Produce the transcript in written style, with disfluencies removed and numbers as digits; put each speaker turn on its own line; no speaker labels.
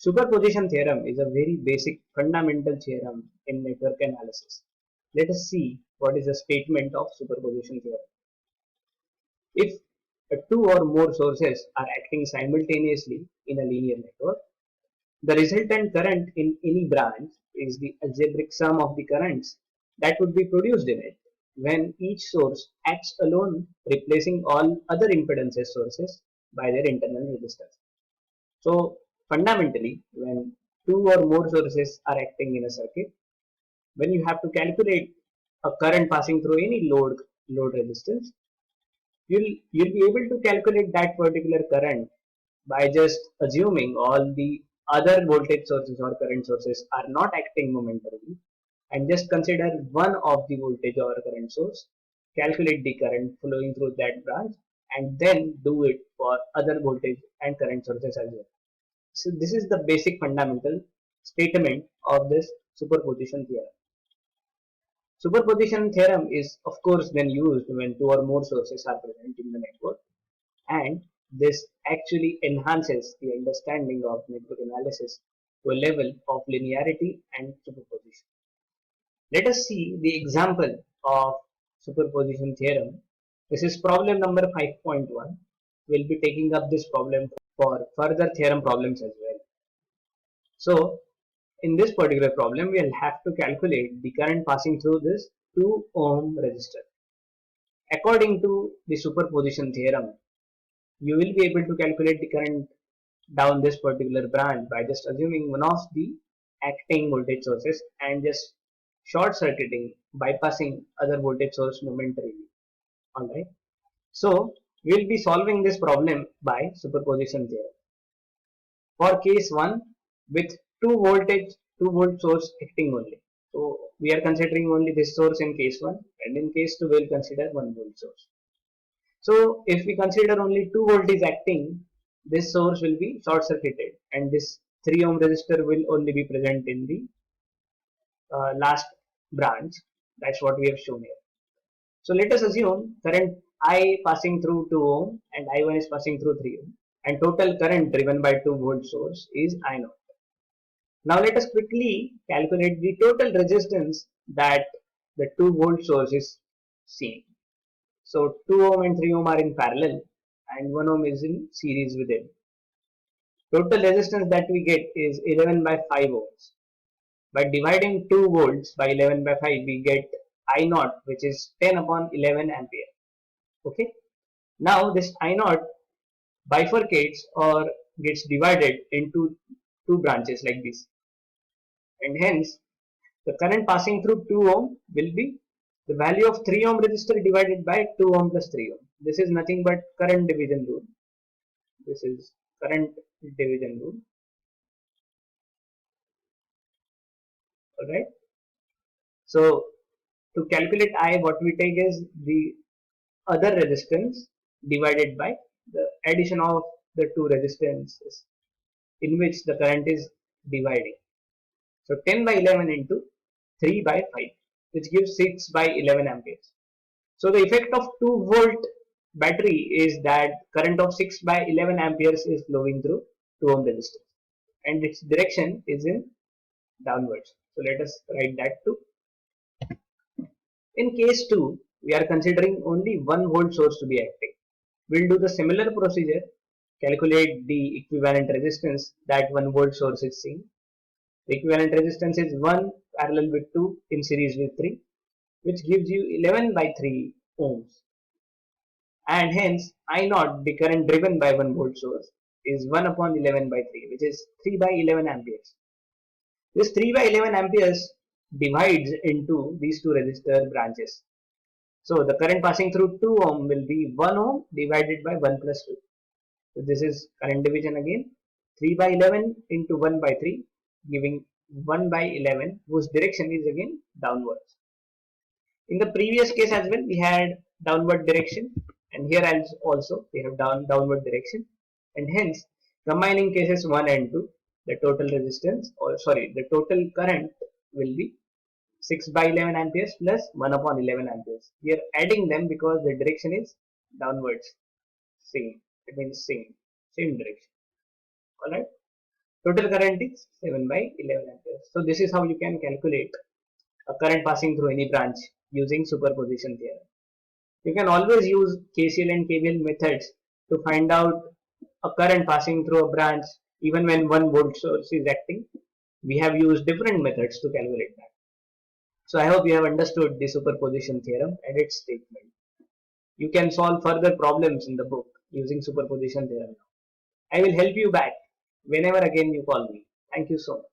Superposition theorem is a very basic fundamental theorem in network analysis. Let us see what is the statement of superposition theorem. If two or more sources are acting simultaneously in a linear network, the resultant current in any branch is the algebraic sum of the currents that would be produced in it when each source acts alone, replacing all other impedances sources by their internal resistance. So fundamentally, when two or more sources are acting in a circuit, when you have to calculate a current passing through any load resistance, you'll be able to calculate that particular current by just assuming all the other voltage sources or current sources are not acting momentarily, and just consider one of the voltage or current source, calculate the current flowing through that branch, and then do it for other voltage and current sources as well. So this is the basic fundamental statement of this superposition theorem. Superposition theorem is of course then used when two or more sources are present in the network, and this actually enhances the understanding of network analysis to a level of linearity and superposition. Let us see the example of superposition theorem. This is problem number 5.1. We'll be taking up this problem for further theorem problems as well. So, in this particular problem, we'll have to calculate the current passing through this 2 ohm resistor. According to the superposition theorem, you will be able to calculate the current down this particular branch by just assuming one of the acting voltage sources and just short circuiting, bypassing other voltage source momentarily. Alright. So we will be solving this problem by superposition theorem. For case 1 with 2 volt source acting only. So we are considering only this source in case 1, and in case 2 we will consider 1 volt source. So if we consider only 2 volt is acting, this source will be short circuited, and this 3 ohm resistor will only be present in the last branch. That's what we have shown here. So let us assume current I passing through 2 ohm and I1 is passing through 3 ohm, and total current driven by 2 volt source is I0. Now let us quickly calculate the total resistance that the 2 volt source is seeing. So 2 ohm and 3 ohm are in parallel and 1 ohm is in series with it. Total resistance that we get is 11 by 5 ohms. By dividing 2 volts by 11 by 5, we get I naught, which is 10 upon 11 ampere. Okay. Now this I naught bifurcates or gets divided into two branches like this, and hence the current passing through 2 ohm will be the value of 3 ohm resistor divided by 2 ohm plus 3 ohm. This is nothing but current division rule. This is current division rule. Alright. So to calculate I, what we take is the other resistance divided by the addition of the two resistances in which the current is dividing. So 10 by 11 into 3 by 5, which gives 6 by 11 amperes. So the effect of 2 volt battery is that current of 6 by 11 amperes is flowing through 2 ohm resistance, and its direction is in downwards. So let us write that too. In case 2, we are considering only 1 volt source to be active. We'll do the similar procedure, calculate the equivalent resistance that 1 volt source is seeing. The equivalent resistance is 1 parallel with 2 in series with 3, which gives you 11 by 3 ohms. And hence I naught, the current driven by 1 volt source, is 1 upon 11 by 3, which is 3 by 11 amperes. This 3 by 11 amperes divides into these two resistor branches. So the current passing through 2 ohm will be 1 ohm divided by 1 plus 2. So this is current division again. 3 by 11 into 1 by 3, giving 1 by 11, whose direction is again downwards. In the previous case as well, we had downward direction, and here also we have downward direction, and hence combining cases 1 and 2, the total resistance, or sorry, the total current will be 6 by 11 amperes plus 1 upon 11 amperes. We are adding them because the direction is downwards. Same. It means same direction. Alright. Total current is 7 by 11 amperes. So this is how you can calculate a current passing through any branch using superposition theorem. You can always use KCL and KVL methods to find out a current passing through a branch even when one volt source is acting. We have used different methods to calculate that. So I hope you have understood the superposition theorem and its statement. You can solve further problems in the book using superposition theorem. I will help you back whenever again you call me. Thank you so much.